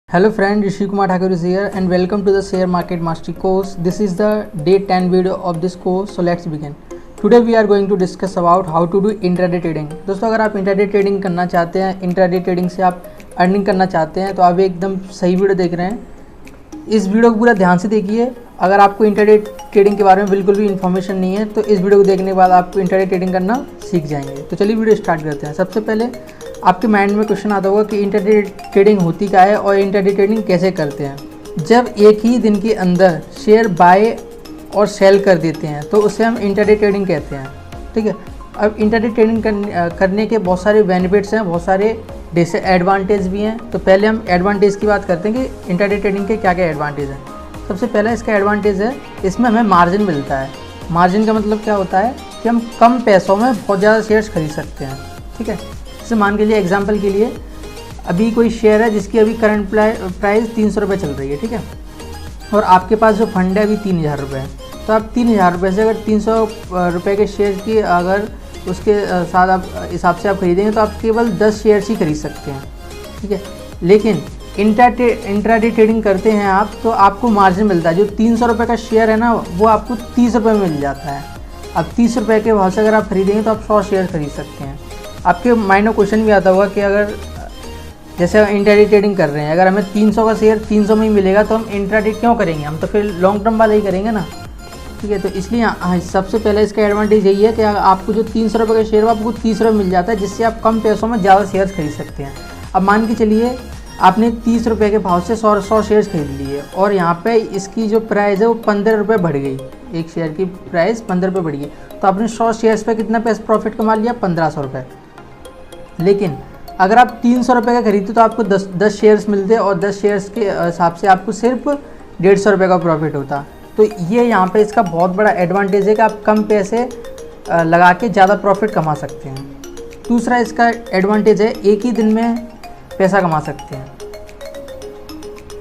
Hello friend, Rishi Kumar Thakur is here and welcome to the Share Market Mastery course. This is the day 10 video of this course, so let's begin. Today we are going to discuss about how to do intraday trading. दोस्तों अगर आप intraday trading करना चाहते हैं, intraday trading से आप earning करना चाहते हैं तो आप एकदम सही वीडियो देख रहे हैं। इस वीडियो को पूरा ध्यान से देखिए। अगर आपको इंट्राडे ट्रेडिंग के बारे में बिल्कुल भी इन्फॉर्मेशन नहीं है तो इस वीडियो को देखने के बाद आपको इंट्राडे ट्रेडिंग करना सीख जाएंगे। तो चलिए वीडियो स्टार्ट करते हैं। सबसे पहले आपके माइंड में क्वेश्चन आता होगा कि इंट्राडे ट्रेडिंग होती क्या है और इंट्राडे ट्रेडिंग कैसे करते हैं। जब एक ही दिन के अंदर शेयर बाय और सेल कर देते हैं तो उसे हम इंट्राडे ट्रेडिंग कहते हैं। ठीक है, अब इंट्राडे ट्रेडिंग करने के बहुत सारे बेनिफिट्स हैं, बहुत सारे डिसएडवांटेज भी हैं। तो पहले हम एडवांटेज की बात करते हैं कि इंट्राडे ट्रेडिंग के क्या क्या एडवांटेज हैं। सबसे पहला इसका एडवांटेज है, इसमें हमें मार्जिन मिलता है। मार्जिन का मतलब क्या होता है कि हम कम पैसों में बहुत ज़्यादा शेयर्स खरीद सकते हैं। ठीक है, जैसे मान के लिए एग्जांपल के लिए अभी कोई शेयर है जिसकी अभी करंट प्राइस 300 रुपये चल रही है। ठीक है, और आपके पास जो फंड है अभी 3000 रुपये है, तो आप 3000 रुपये से अगर 300 रुपये के शेयर की अगर उसके साथ आप हिसाब से आप खरीदेंगे तो आप केवल 10 शेयर्स ही खरीद सकते हैं। ठीक है, लेकिन इंट्राडे ट्रेडिंग करते हैं आप तो आपको मार्जिन मिलता है। जो 300 रुपये का शेयर है ना वो आपको 30 रुपये में मिल जाता है। अब 30 रुपये के भाव से अगर आप खरीदेंगे तो आप 100 शेयर खरीद सकते हैं। आपके माइंड में क्वेश्चन भी आता होगा कि अगर जैसे इंट्राडे ट्रेडिंग कर रहे हैं, अगर हमें 300 का शेयर 300 में ही मिलेगा तो हम इंट्राडे क्यों करेंगे, हम तो फिर लॉन्ग टर्म वाला ही करेंगे ना। ठीक है, तो इसलिए सबसे पहले इसका एडवांटेज यही है कि आपको जो 300 रुपये का शेयर है आपको 30 रुपये मिल जाता है, जिससे आप कम पैसों में ज़्यादा शेयर्स खरीद सकते हैं। अब मान के चलिए आपने 30 रुपये के भाव से 100 शेयर्स खरीद लिए और यहाँ पे इसकी जो प्राइस है वो 15 रुपये बढ़ गई। एक शेयर की प्राइस 15 रुपये बढ़ गई तो आपने 100 शेयर्स पे कितना पैसा प्रॉफिट कमा लिया, 1500 रुपये। लेकिन अगर आप 300 रुपये का खरीदते तो आपको 10 शेयर्स मिलते और 10 शेयर्स के हिसाब से आपको सिर्फ 150 रुपये का प्रॉफिट होता। तो ये यहाँ पे इसका बहुत बड़ा एडवांटेज है कि आप कम पैसे लगा के ज़्यादा प्रॉफिट कमा सकते हैं। दूसरा इसका एडवांटेज है, एक ही दिन में पैसा कमा सकते हैं।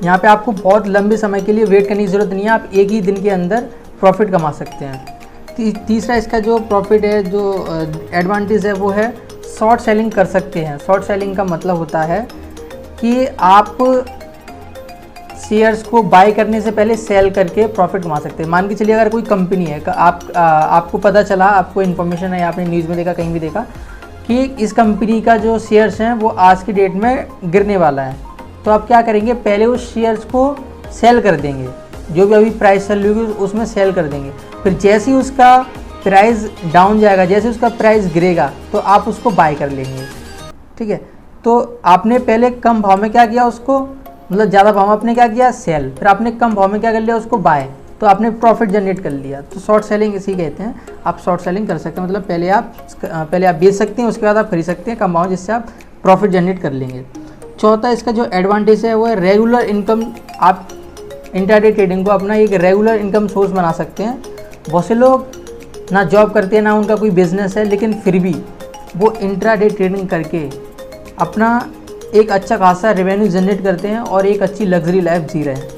यहाँ पे आपको बहुत लंबे समय के लिए वेट करने की ज़रूरत नहीं है, आप एक ही दिन के अंदर प्रॉफिट कमा सकते हैं। तीसरा इसका जो प्रॉफिट है, जो एडवांटेज है वो है शॉर्ट सेलिंग कर सकते हैं। शॉर्ट सेलिंग का मतलब होता है कि आप शेयर्स को बाय करने से पहले सेल करके प्रॉफिट कमा सकते हैं। मान के चलिए अगर कोई कंपनी है, आपको पता चला, आपको इन्फॉर्मेशन है, आपने न्यूज़ में देखा, कहीं भी देखा कि इस कंपनी का जो शेयर्स हैं वो आज की डेट में गिरने वाला है, तो आप क्या करेंगे, पहले उस शेयर्स को सेल कर देंगे। जो भी अभी प्राइस चल रही होगी उसमें सेल कर देंगे। फिर जैसे ही उसका प्राइस डाउन जाएगा, जैसे उसका प्राइस गिरेगा तो आप उसको बाय कर लेंगे। ठीक है, तो आपने पहले कम भाव में क्या किया, उसको मतलब ज़्यादा भाव में आपने क्या किया, सेल। फिर आपने कम भाव में क्या कर लिया, उसको बाय, तो आपने प्रॉफिट जनरेट कर लिया। तो शॉर्ट सेलिंग इसी कहते हैं। आप शॉर्ट सेलिंग कर सकते हैं, मतलब पहले आप बेच सकते हैं, उसके बाद आप खरीद सकते हैं कम भाव, जिससे आप प्रॉफिट जनरेट कर लेंगे। चौथा इसका जो एडवांटेज है वो है रेगुलर इनकम। आप इंट्राडे ट्रेडिंग को अपना एक रेगुलर इनकम सोर्स बना सकते हैं। बहुत से लोग ना जॉब करते हैं, ना उनका कोई बिजनेस है, लेकिन फिर भी वो इंट्राडे ट्रेडिंग करके अपना एक अच्छा खासा रेवेन्यू जनरेट करते हैं और एक अच्छी लग्जरी लाइफ जी रहे हैं।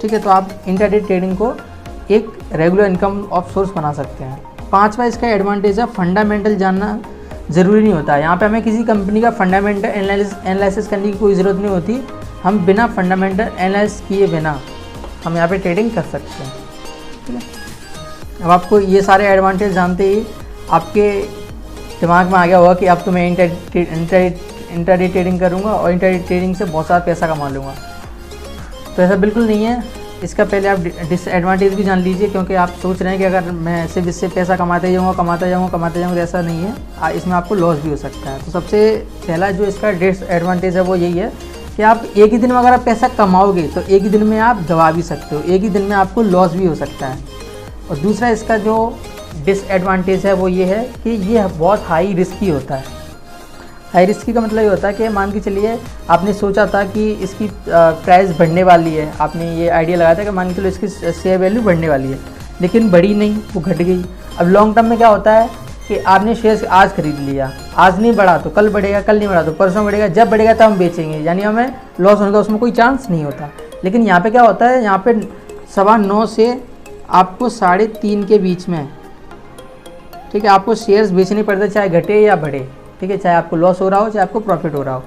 ठीक है, तो आप इंट्राडे ट्रेडिंग को एक रेगुलर इनकम ऑफ सोर्स बना सकते हैं। पांचवा इसका एडवांटेज है, फंडामेंटल जानना ज़रूरी नहीं होता है। यहाँ पे हमें किसी कंपनी का फंडामेंटल एनालिसिस करने की कोई ज़रूरत नहीं होती। हम बिना फंडामेंटल एनालिसिस किए बिना हम यहाँ पे ट्रेडिंग कर सकते हैं। ठीक है, अब आपको ये सारे एडवांटेज जानते ही आपके दिमाग में आ गया होगा कि अब तो मैं इंट्राडे ट्रेडिंग करूँगा और इंट्राडे ट्रेडिंग से बहुत सारा पैसा कमा लूँगा। तो ऐसा बिल्कुल नहीं है। इसका पहले आप डिसएडवांटेज भी जान लीजिए, क्योंकि आप सोच रहे हैं कि अगर मैं सिर्फ इससे पैसा कमाते जाऊँगा तो ऐसा नहीं है, इसमें आपको लॉस भी हो सकता है। तो सबसे पहला जो इसका डिसएडवांटेज है वो यही है कि आप एक ही दिन में अगर आप पैसा कमाओगे तो एक ही दिन में आप गवा भी सकते हो, एक ही दिन में आपको लॉस भी हो सकता है। और दूसरा इसका जो डिसएडवांटेज है वो ये है कि ये बहुत हाई रिस्की होता है। हाई रिस्की का मतलब ये होता है कि मान के चलिए आपने सोचा था कि इसकी प्राइस बढ़ने वाली है, आपने ये आइडिया लगाया था कि मान के चलो इसकी शेयर वैल्यू बढ़ने वाली है, लेकिन बढ़ी नहीं, वो घट गई। अब लॉन्ग टर्म में क्या होता है कि आपने शेयर्स आज खरीद लिया, आज नहीं बढ़ा तो कल बढ़ेगा, कल नहीं बढ़ा तो परसों बढ़ेगा, जब बढ़ेगा तब हम बेचेंगे, यानी हमें लॉस होने का उसमें कोई चांस नहीं होता। लेकिन यहाँ पे क्या होता है, यहाँ पे 9:15 से आपको 3:30 के बीच में, ठीक है, आपको शेयर्स बेचने पड़ते, चाहे घटे या बढ़े। ठीक है, चाहे आपको लॉस हो रहा हो चाहे आपको प्रॉफिट हो रहा हो।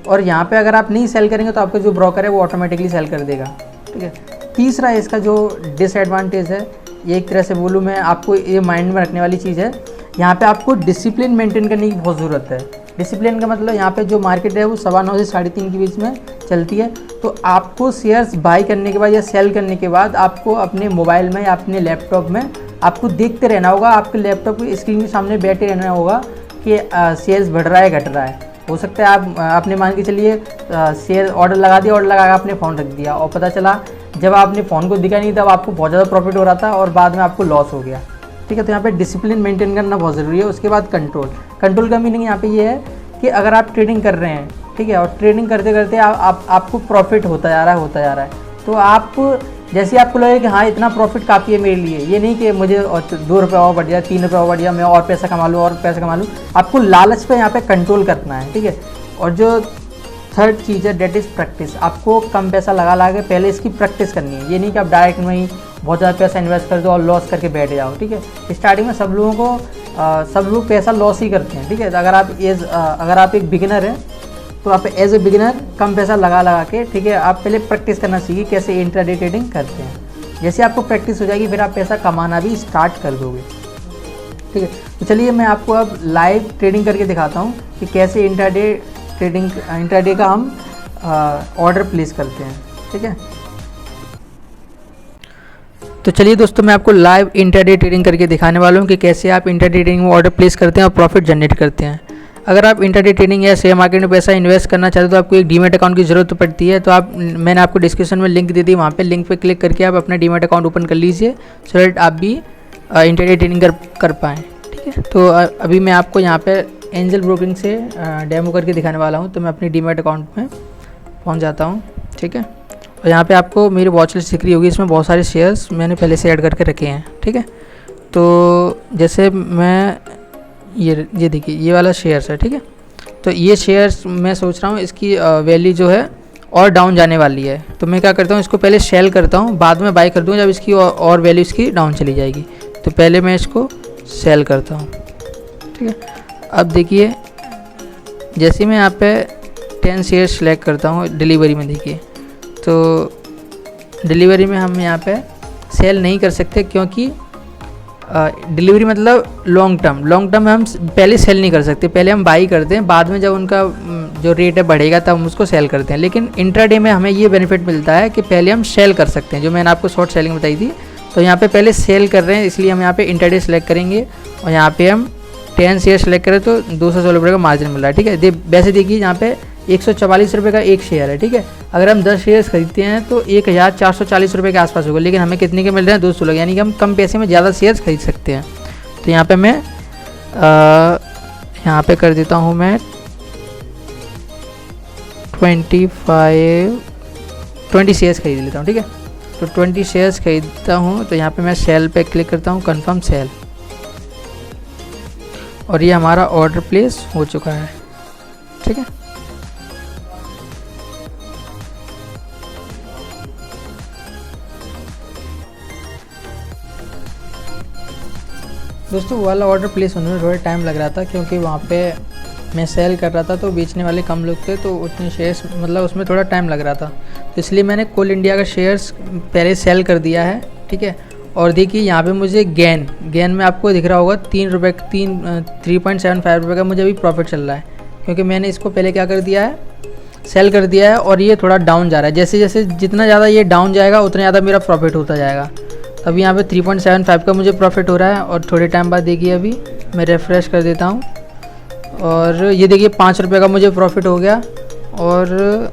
और यहाँ पे अगर आप नहीं सेल करेंगे तो आपका जो ब्रोकर है वो ऑटोमेटिकली सेल कर देगा, ठीक है। तीसरा इसका जो डिसएडवांटेज है, ये एक तरह से बोलूँ मैं, आपको ये माइंड में रखने वाली चीज़ है, यहाँ पे आपको डिसिप्लिन मेंटेन करने की बहुत ज़रूरत है। डिसिप्लिन का मतलब यहाँ पे जो मार्केट है वो 9:15 से 3:30 के बीच में चलती है, तो आपको शेयर्स बाई करने के बाद या सेल करने के बाद आपको अपने मोबाइल में या अपने लैपटॉप में आपको देखते रहना होगा, आपके लैपटॉप की स्क्रीन के सामने बैठे रहना होगा कि शेयर्स बढ़ रहा है घट रहा है। हो सकता है आप आपने मान के चलिए शेयर ऑर्डर लगा दिया, ऑर्डर लगा के आपने फ़ोन रख दिया और पता चला जब आपने फ़ोन को दिखा नहीं तब आपको बहुत ज़्यादा प्रॉफिट हो रहा था और बाद में आपको लॉस हो गया, ठीक है। तो यहाँ पे डिसिप्लिन मेंटेन करना बहुत ज़रूरी है। उसके बाद कंट्रोल का मीनिंग यहाँ पे ये है कि अगर आप ट्रेडिंग कर रहे हैं, ठीक है, और ट्रेडिंग करते करते आपको प्रॉफिट होता जा रहा है, तो आप जैसे आपको लगे कि हाँ इतना प्रॉफिट काफ़ी है मेरे लिए, ये नहीं कि मुझे 2 रुपये और बढ़ गया, 3 रुपये और बढ़ गया, मैं और पैसा कमा लूँ, आपको लालच पे यहाँ पे कंट्रोल करना है, ठीक है। और जो थर्ड चीज़ है डेट इज़ प्रैक्टिस। आपको कम पैसा लगा के पहले इसकी प्रैक्टिस करनी है। ये नहीं कि आप डायरेक्ट में ही बहुत ज़्यादा पैसा इन्वेस्ट कर दो और लॉस करके बैठ जाओ, ठीक है। स्टार्टिंग में सब लोग पैसा लॉस ही करते हैं, ठीक है। तो अगर आप एक बिगिनर हैं तो आप एज ए बिगिनर कम पैसा लगा के, ठीक है, आप पहले प्रैक्टिस करना सीखिए कैसे इंट्राडे ट्रेडिंग करते हैं। जैसे आपको प्रैक्टिस हो जाएगी फिर आप पैसा कमाना भी स्टार्ट कर दोगे, ठीक है। तो चलिए मैं आपको अब लाइव ट्रेडिंग करके दिखाता हूँ कि कैसे इंट्राडे का हम ऑर्डर प्लेस करते हैं, ठीक है। तो चलिए दोस्तों मैं आपको लाइव इंट्राडे ट्रेडिंग करके दिखाने वाला हूँ कि कैसे आप इंट्राडे ट्रेडिंग में ऑर्डर प्लेस करते हैं और प्रॉफिट जनरेट करते हैं। अगर आप इंट्राडे ट्रेडिंग या शेयर मार्केट में पैसा इन्वेस्ट करना चाहते हो तो आपको एक डीमैट अकाउंट की ज़रूरत पड़ती है। तो मैंने आपको डिस्क्रिप्शन में लिंक दे दी, वहाँ पे लिंक पे क्लिक करके आप अपना डीमैट अकाउंट ओपन कर लीजिए सो दैट आप भी इंट्राडे ट्रेडिंग कर पाएँ, ठीक है। तो अभी मैं आपको यहाँ पे एंजल ब्रोकिंग से डेमो करके दिखाने वाला हूँ। तो मैं अपनी डीमैट अकाउंट में पहुँच जाता हूँ, ठीक है। और यहाँ पे आपको मेरी वॉच लिस्ट दिख रही होगी, इसमें बहुत सारे शेयर्स मैंने पहले से ऐड करके रखे हैं, ठीक है। तो जैसे मैं ये देखिए ये वाला शेयर्स है, ठीक है। तो ये शेयर्स मैं सोच रहा हूँ इसकी वैल्यू जो है और डाउन जाने वाली है, तो मैं क्या करता हूँ इसको पहले सेल करता हूँ, बाद में बाई कर दूँगा जब इसकी और वैल्यू इसकी डाउन चली जाएगी। तो पहले मैं इसको सेल करता हूँ, ठीक है। अब देखिए जैसे मैं यहाँ पे 10 शेयर सेलेक्ट करता हूँ डिलीवरी में, देखिए तो डिलीवरी में हम यहाँ पे सेल नहीं कर सकते क्योंकि डिलीवरी मतलब लॉन्ग टर्म में हम पहले सेल नहीं कर सकते, पहले हम बाई करते हैं, बाद में जब उनका जो रेट है बढ़ेगा तब हम उसको सेल करते हैं। लेकिन इंट्राडे में हमें ये बेनिफिट मिलता है कि पहले हम सेल कर सकते हैं, जो मैंने आपको शॉर्ट सेलिंग बताई थी। तो यहाँ पे पहले सेल कर रहे हैं, इसलिए हम यहाँ पे इंट्राडे सेलेक्ट करेंगे और यहाँ पे हम 10 शेयर सेलेक्ट करें तो 216 रुपये का मार्जिन मिल रहा है, ठीक है। वैसे देखिए यहाँ पे 144 रुपये का एक शेयर है, ठीक है। अगर हम 10 शेयर्स खरीदते हैं तो 1440 रुपये के आसपास होगा, लेकिन हमें कितने के मिल रहे हैं 216, यानी कि हम कम पैसे में ज़्यादा शेयर्स खरीद सकते हैं। तो यहाँ पे मैं यहाँ पे कर देता हूँ मैं 20 शेयर्स खरीद लेता हूँ, ठीक है। तो 20 शेयर्स खरीदता हूँ तो यहाँ पे मैं सेल पे क्लिक करता हूँ, कंफर्म सेल, और ये हमारा ऑर्डर प्लेस हो चुका है, ठीक है। दोस्तों वो वाला ऑर्डर प्लेस होने में थोड़ा टाइम लग रहा था क्योंकि वहाँ पे मैं सेल कर रहा था तो बेचने वाले कम लोग थे, तो उतने शेयर्स मतलब उसमें थोड़ा टाइम लग रहा था, तो इसलिए मैंने कोल इंडिया का शेयर्स पहले सेल कर दिया है, ठीक है। और देखिए यहाँ पे मुझे गेन में आपको दिख रहा होगा 3.75 रुपये का मुझे अभी प्रॉफिट चल रहा है, क्योंकि मैंने इसको पहले क्या कर दिया है, सेल कर दिया है और ये थोड़ा डाउन जा रहा है। जैसे जैसे जितना ज़्यादा ये डाउन जाएगा उतना ज़्यादा मेरा प्रॉफिट होता जाएगा। अभी यहाँ पे 3.75 का मुझे प्रॉफिट हो रहा है और थोड़े टाइम बाद देखिए अभी मैं रेफ़्रेश कर देता हूँ और ये देखिए 5 रुपये का मुझे प्रॉफिट हो गया। और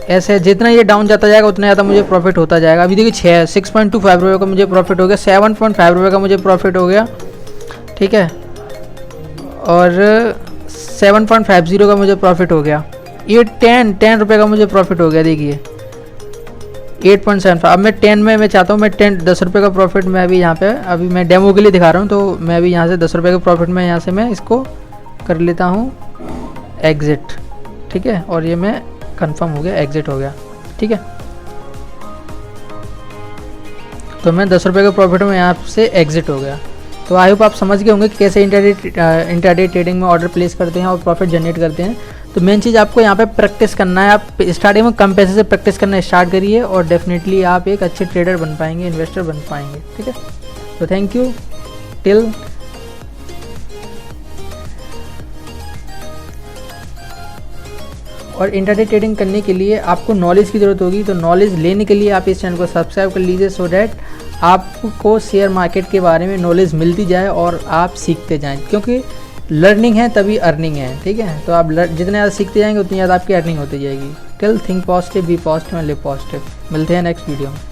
ऐसे जितना ये डाउन जाता जाएगा उतना ज़्यादा मुझे प्रॉफिट होता जाएगा। अभी देखिए 6.25 रुपये का मुझे प्रॉफिट हो गया, 7.5 रुपये का मुझे प्रॉफिट हो गया, ठीक है। और 7.50 का मुझे प्रॉफिट हो गया। ये 10 रुपये का मुझे प्रॉफिट हो गया, देखिए 8.75। अब मैं 10 में मैं चाहता हूँ मैं 10 रुपये का प्रॉफिट मैं अभी यहाँ पे अभी मैं डेमो के लिए दिखा रहा हूँ, तो मैं अभी यहाँ से 10 रुपये का प्रॉफिट में यहाँ से मैं इसको कर लेता हूँ एग्ज़िट, ठीक है। और ये मैं कंफर्म हो गया, एग्ज़िट हो गया, ठीक है। तो मैं 10 रुपये के प्रॉफिट में यहाँ से एग्ज़िट हो गया। तो आई होप आप समझ गए होंगे कि कैसे इंट्राडे ट्रेडिंग में ऑर्डर प्लेस करते हैं और प्रॉफिट जनरेट करते हैं। तो मेन चीज़ आपको यहाँ पे प्रैक्टिस करना है। आप स्टार्टिंग में कम पैसे से प्रैक्टिस करना स्टार्ट करिए और डेफिनेटली आप एक अच्छे ट्रेडर बन पाएंगे, इन्वेस्टर बन पाएंगे। ठीक है, तो थैंक यू टिल। और इंट्राडे ट्रेडिंग करने के लिए आपको नॉलेज की ज़रूरत होगी, तो नॉलेज लेने के लिए आप इस चैनल को सब्सक्राइब कर लीजिए सो डैट आपको शेयर मार्केट के बारे में नॉलेज मिलती जाए और आप सीखते जाएं, क्योंकि लर्निंग है तभी अर्निंग है। ठीक है, तो आप जितने ज़्यादा सीखते जाएंगे उतनी ज़्यादा आपकी अर्निंग होती जाएगी। Till think positive, be positive and live positive. मिलते हैं नेक्स्ट वीडियो में।